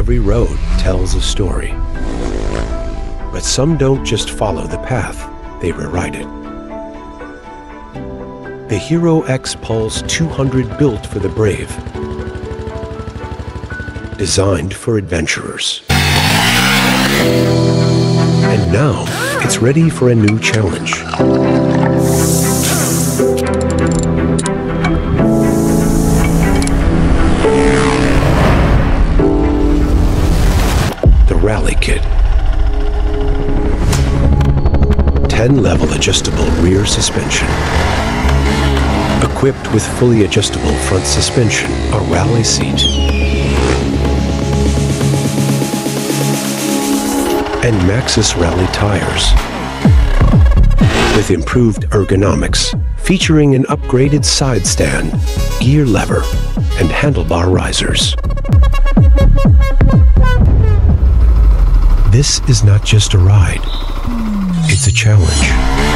Every road tells a story. But some don't just follow the path, they rewrite it. The Hero xpulse 200 built for the brave. Designed for adventurers. And now, it's ready for a new challenge. The rallykit. 10-level adjustable rear suspension. Equipped with fully adjustable front suspension, a rally seat, and Maxxis Rally tires. With improved ergonomics, featuring an upgraded side stand, gear lever, and handlebar risers. This is not just a ride, it's a challenge.